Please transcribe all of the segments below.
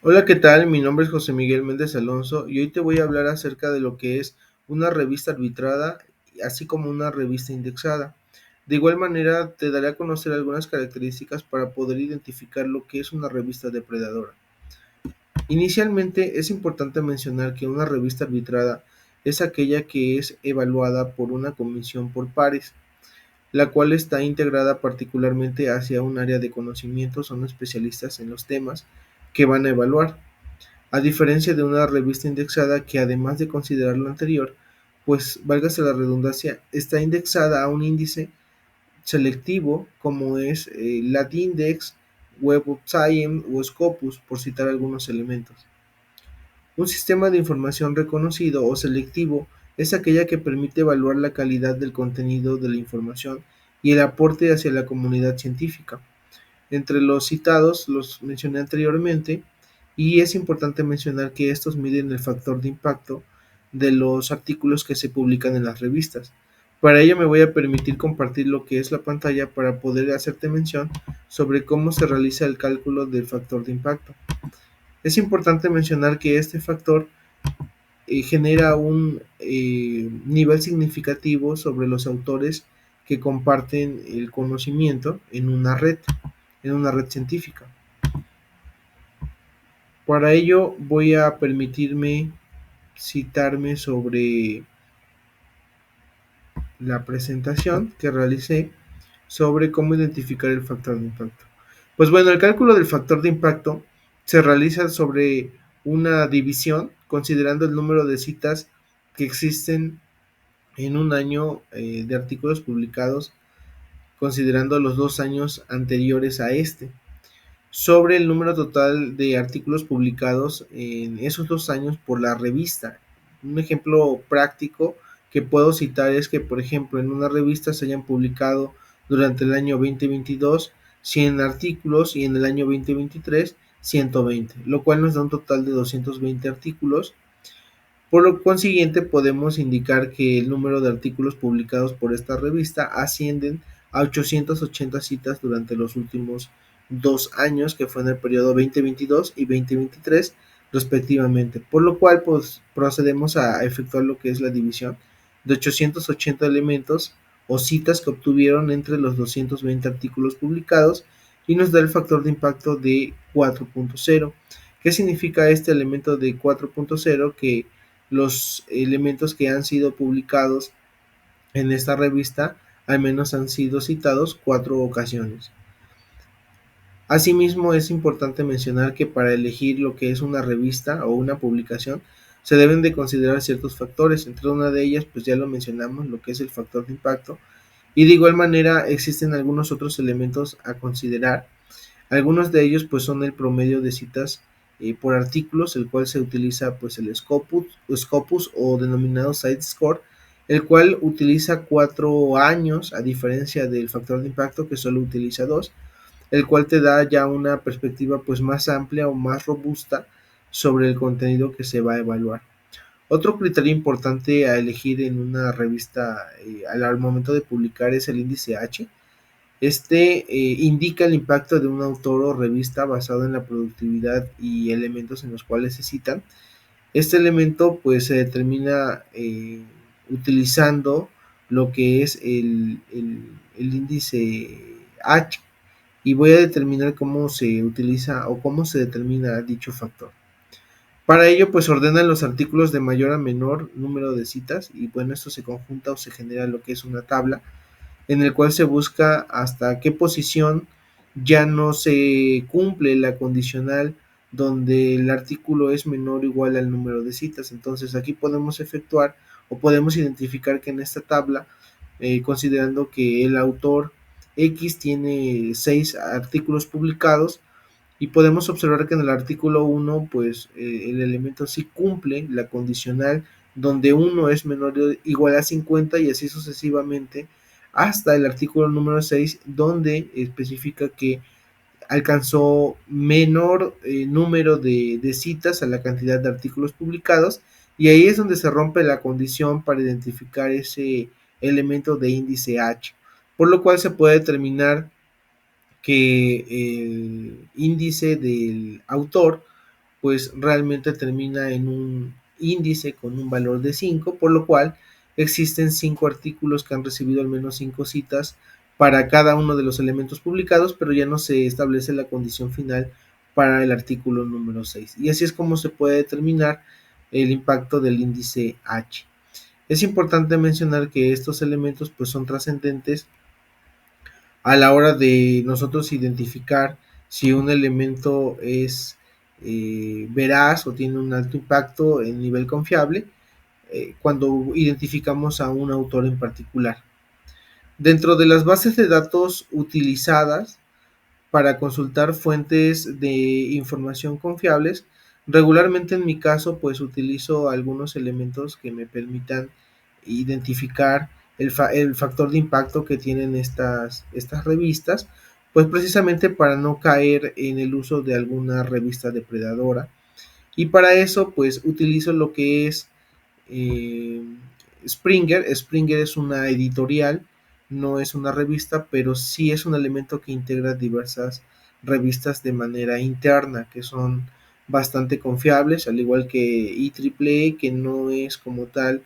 Hola, ¿qué tal? Mi nombre es José Miguel Méndez Alonso y hoy te voy a hablar acerca de lo que es una revista arbitrada, así como una revista indexada. De igual manera, te daré a conocer algunas características para poder identificar lo que es una revista depredadora. Inicialmente, es importante mencionar que una revista arbitrada es aquella que es evaluada por una comisión por pares, la cual está integrada particularmente hacia un área de conocimiento, son especialistas en los temas que van a evaluar. A diferencia de una revista indexada que además de considerar lo anterior, pues válgase la redundancia, está indexada a un índice selectivo como es LatIndex, Web of Science o Scopus, por citar algunos elementos. Un sistema de información reconocido o selectivo es aquella que permite evaluar la calidad del contenido de la información y el aporte hacia la comunidad científica. Entre los citados los mencioné anteriormente y es importante mencionar que estos miden el factor de impacto de los artículos que se publican en las revistas. Para ello me voy a permitir compartir lo que es la pantalla para poder hacerte mención sobre cómo se realiza el cálculo del factor de impacto. Es importante mencionar que este factor genera un nivel significativo sobre los autores que comparten el conocimiento en una red científica. Para ello voy a permitirme citarme sobre la presentación que realicé sobre cómo identificar el factor de impacto. Pues bueno, el cálculo del factor de impacto se realiza sobre una división considerando el número de citas que existen en un año de artículos publicados, considerando los 2 años anteriores a este, sobre el número total de artículos publicados en esos 2 años por la revista. Un ejemplo práctico que puedo citar es que, por ejemplo, en una revista se hayan publicado durante el año 2022 100 artículos y en el año 2023 120, lo cual nos da un total de 220 artículos. Por lo consiguiente, podemos indicar que el número de artículos publicados por esta revista ascienden a 880 citas durante los últimos 2 años, que fue en el periodo 2022 y 2023 respectivamente, por lo cual pues procedemos a efectuar lo que es la división de 880 elementos o citas que obtuvieron entre los 220 artículos publicados y nos da el factor de impacto de 4.0. ¿Qué significa este elemento de 4.0? Que los elementos que han sido publicados en esta revista al menos han sido citados 4 ocasiones. Asimismo, es importante mencionar que para elegir lo que es una revista o una publicación se deben de considerar ciertos factores. Entre una de ellas, pues ya lo mencionamos, lo que es el factor de impacto. Y de igual manera existen algunos otros elementos a considerar. Algunos de ellos pues son el promedio de citas por artículos, el cual se utiliza pues el Scopus o denominado Site Score, el cual utiliza 4 años a diferencia del factor de impacto que solo utiliza 2, el cual te da ya una perspectiva pues más amplia o más robusta sobre el contenido que se va a evaluar. Otro criterio importante a elegir en una revista al momento de publicar es el índice H. Este indica el impacto de un autor o revista basado en la productividad y elementos en los cuales se citan. Este elemento pues se determina utilizando lo que es el índice H y voy a determinar cómo se utiliza o cómo se determina dicho factor. Para ello pues ordenan los artículos de mayor a menor número de citas y bueno, esto se conjunta o se genera lo que es una tabla en el cual se busca hasta qué posición ya no se cumple la condicional donde el artículo es menor o igual al número de citas. Entonces aquí podemos efectuar o podemos identificar que en esta tabla, considerando que el autor X tiene 6 artículos publicados, y podemos observar que en el artículo 1 pues el elemento sí cumple la condicional donde 1 es menor o igual a 50 y así sucesivamente hasta el artículo número 6 donde especifica que alcanzó menor número de citas a la cantidad de artículos publicados y ahí es donde se rompe la condición para identificar ese elemento de índice H, por lo cual se puede determinar que el índice del autor pues realmente termina en un índice con un valor de 5, por lo cual existen 5 artículos que han recibido al menos 5 citas para cada uno de los elementos publicados, pero ya no se establece la condición final para el artículo número 6. Y así es como se puede determinar el impacto del índice H. Es importante mencionar que estos elementos pues son trascendentes a la hora de nosotros identificar si un elemento es veraz o tiene un alto impacto en nivel confiable cuando identificamos a un autor en particular. Dentro de las bases de datos utilizadas para consultar fuentes de información confiables, regularmente en mi caso pues utilizo algunos elementos que me permitan identificar el factor de impacto que tienen estas revistas, pues precisamente para no caer en el uso de alguna revista depredadora. Y para eso pues utilizo lo que es eh, Springer. Springer es una editorial, no es una revista, pero sí es un elemento que integra diversas revistas de manera interna, que son bastante confiables, al igual que IEEE, que no es como tal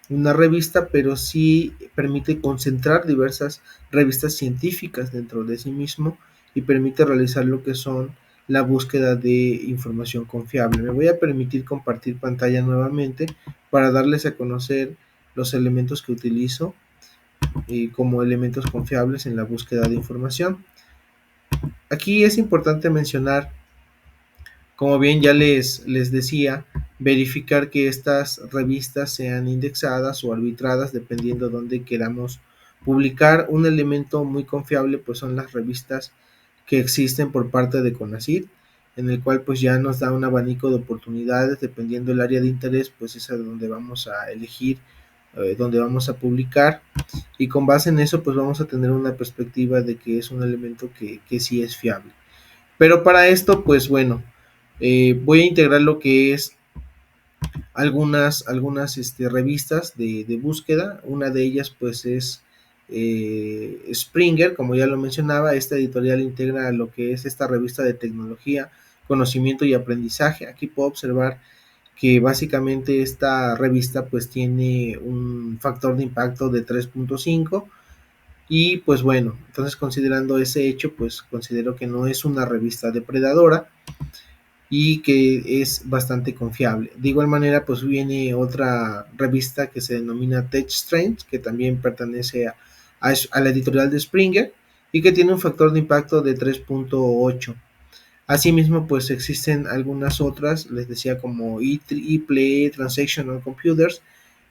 una revista, pero sí permite concentrar diversas revistas científicas dentro de sí mismo y permite realizar lo que son la búsqueda de información confiable. Me voy a permitir compartir pantalla nuevamente para darles a conocer los elementos que utilizo como elementos confiables en la búsqueda de información. Aquí es importante mencionar, como bien ya les decía, verificar que estas revistas sean indexadas o arbitradas dependiendo de dónde queramos publicar. Un elemento muy confiable pues son las revistas que existen por parte de CONACYT, en el cual pues ya nos da un abanico de oportunidades dependiendo del área de interés, pues es a donde vamos a elegir, donde vamos a publicar, y con base en eso pues vamos a tener una perspectiva de que es un elemento que sí es fiable. Pero para esto pues bueno, voy a integrar lo que es algunas revistas de búsqueda. Una de ellas pues es Springer, como ya lo mencionaba. Esta editorial integra lo que es esta revista de tecnología, conocimiento y aprendizaje. Aquí puedo observar que básicamente esta revista pues tiene un factor de impacto de 3.5, y pues bueno, entonces considerando ese hecho pues considero que no es una revista depredadora y que es bastante confiable. De igual manera, pues viene otra revista que se denomina TechStrengths, que también pertenece a la editorial de Springer y que tiene un factor de impacto de 3.8. Asimismo, pues existen algunas otras, les decía, como EEE Transactional Computers,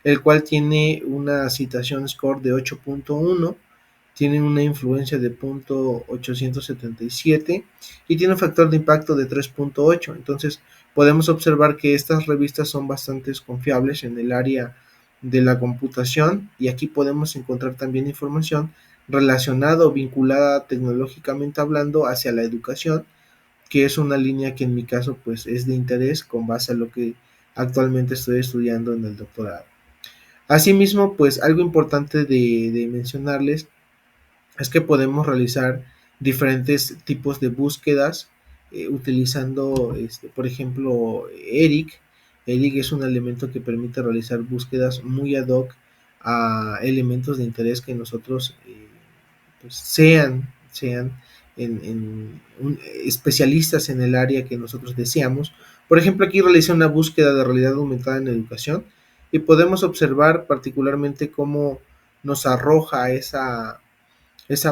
el cual tiene una citación score de 8.1, tiene una influencia de 0.877 y tiene un factor de impacto de 3.8. Entonces podemos observar que estas revistas son bastante confiables en el área de la computación, y aquí podemos encontrar también información relacionada o vinculada tecnológicamente hablando hacia la educación, que es una línea que en mi caso pues es de interés con base a lo que actualmente estoy estudiando en el doctorado. Asimismo, pues algo importante de mencionarles es que podemos realizar diferentes tipos de búsquedas utilizando, por ejemplo, Eric. Eric es un elemento que permite realizar búsquedas muy ad hoc a elementos de interés que nosotros pues sean especialistas en el área que nosotros deseamos. Por ejemplo, aquí realicé una búsqueda de realidad aumentada en educación y podemos observar particularmente cómo nos arroja esa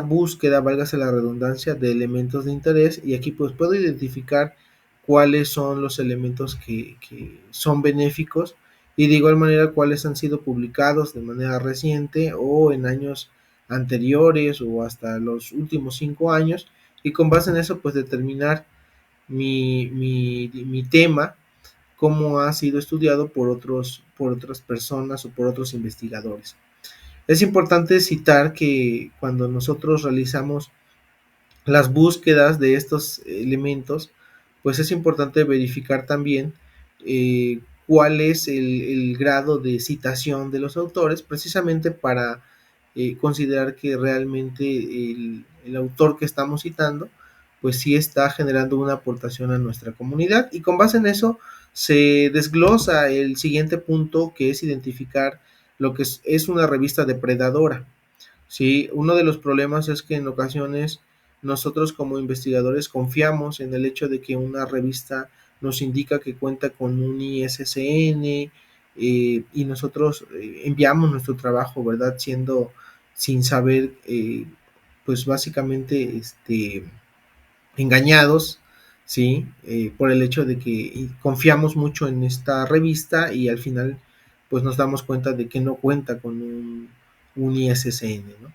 búsqueda, válgase la redundancia, de elementos de interés, y aquí pues puedo identificar cuáles son los elementos que son benéficos, y de igual manera cuáles han sido publicados de manera reciente o en años anteriores o hasta los últimos 5 años, y con base en eso pues determinar mi tema, cómo ha sido estudiado por otras personas o por otros investigadores. Es importante citar que cuando nosotros realizamos las búsquedas de estos elementos, pues es importante verificar también cuál es el grado de citación de los autores, precisamente para considerar que realmente el autor que estamos citando pues sí está generando una aportación a nuestra comunidad. Y con base en eso se desglosa el siguiente punto, que es identificar lo que es una revista depredadora. Sí, uno de los problemas es que en ocasiones nosotros como investigadores confiamos en el hecho de que una revista nos indica que cuenta con un ISSN, y nosotros enviamos nuestro trabajo, ¿verdad? Siendo sin saber, pues básicamente, engañados, ¿sí? Por el hecho de que confiamos mucho en esta revista y al final pues nos damos cuenta de que no cuenta con un ISSN, ¿no?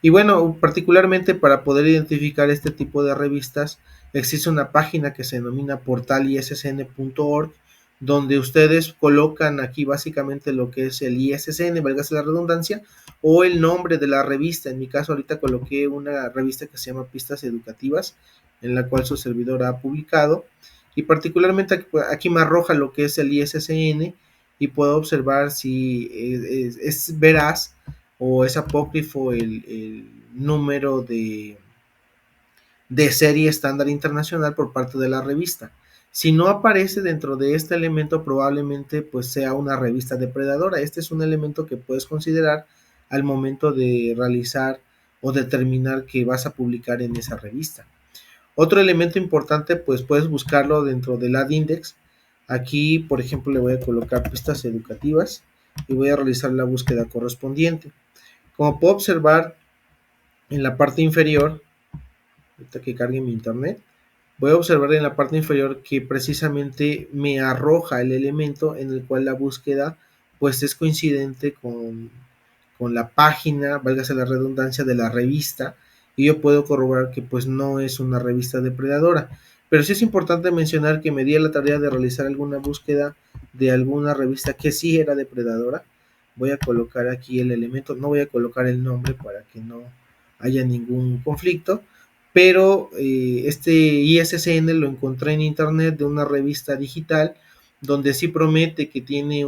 Y bueno, particularmente para poder identificar este tipo de revistas, existe una página que se denomina portalissn.org, donde ustedes colocan aquí básicamente lo que es el ISSN, válgase la redundancia, o el nombre de la revista. En mi caso ahorita coloqué una revista que se llama Pistas Educativas, en la cual su servidor ha publicado, y particularmente aquí me arroja lo que es el ISSN y puedo observar si es veraz o es apócrifo el número de serie estándar internacional por parte de la revista. Si no aparece dentro de este elemento, probablemente pues sea una revista depredadora. Este es un elemento que puedes considerar al momento de realizar o determinar que vas a publicar en esa revista. Otro elemento importante, pues puedes buscarlo dentro del ad index. Aquí, por ejemplo, le voy a colocar pistas educativas y voy a realizar la búsqueda correspondiente. Como puedo observar en la parte inferior, ahorita que cargue mi internet, voy a observar en la parte inferior que precisamente me arroja el elemento en el cual la búsqueda pues es coincidente con la página, válgase la redundancia, de la revista, y yo puedo corroborar que pues no es una revista depredadora. Pero sí es importante mencionar que me di a la tarea de realizar alguna búsqueda de alguna revista que sí era depredadora. Voy a colocar aquí el elemento, no voy a colocar el nombre para que no haya ningún conflicto, pero este ISSN lo encontré en internet de una revista digital donde sí promete que tiene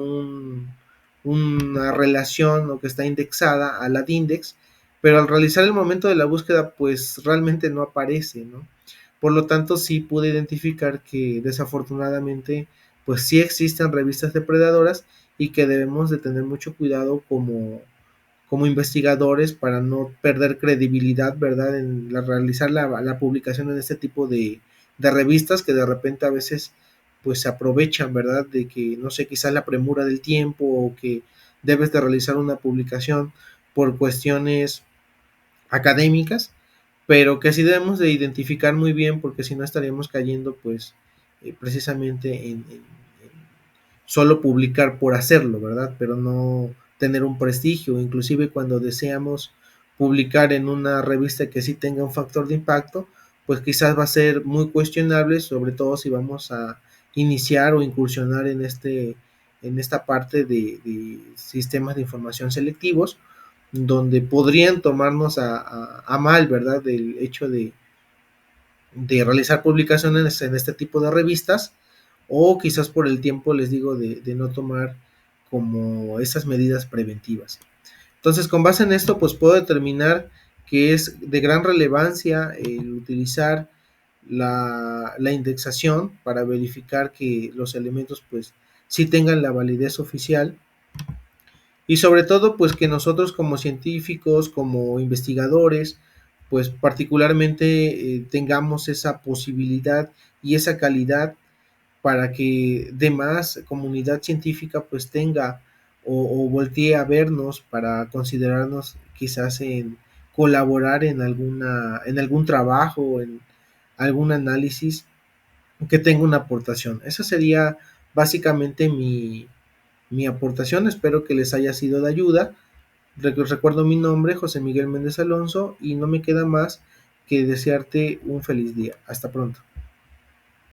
una relación o que está indexada a la index, pero al realizar el momento de la búsqueda pues realmente no aparece, ¿no? Por lo tanto sí pude identificar que desafortunadamente pues sí existen revistas depredadoras y que debemos de tener mucho cuidado como investigadores para no perder credibilidad, ¿verdad? En realizar la publicación en este tipo de revistas que de repente a veces pues se aprovechan, ¿verdad? De que, no sé, quizás la premura del tiempo o que debes de realizar una publicación por cuestiones académicas, pero que sí debemos de identificar muy bien porque si no estaríamos cayendo pues precisamente en solo publicar por hacerlo, ¿verdad? Pero no tener un prestigio, inclusive cuando deseamos publicar en una revista que sí tenga un factor de impacto, pues quizás va a ser muy cuestionable, sobre todo si vamos a iniciar o incursionar en esta parte de sistemas de información selectivos, donde podrían tomarnos a mal, ¿verdad? Del hecho de realizar publicaciones en este tipo de revistas, o quizás por el tiempo, les digo, de no tomar como esas medidas preventivas. Entonces, con base en esto, pues puedo determinar que es de gran relevancia el utilizar la indexación para verificar que los elementos pues sí tengan la validez oficial, y sobre todo pues que nosotros como científicos, como investigadores, pues particularmente tengamos esa posibilidad y esa calidad para que demás comunidad científica pues tenga o voltee a vernos para considerarnos quizás en colaborar en algún trabajo, en algún análisis que tenga una aportación. Esa sería básicamente mi aportación. Espero que les haya sido de ayuda. Recuerdo mi nombre, José Miguel Méndez Alonso, y no me queda más que desearte un feliz día. Hasta pronto.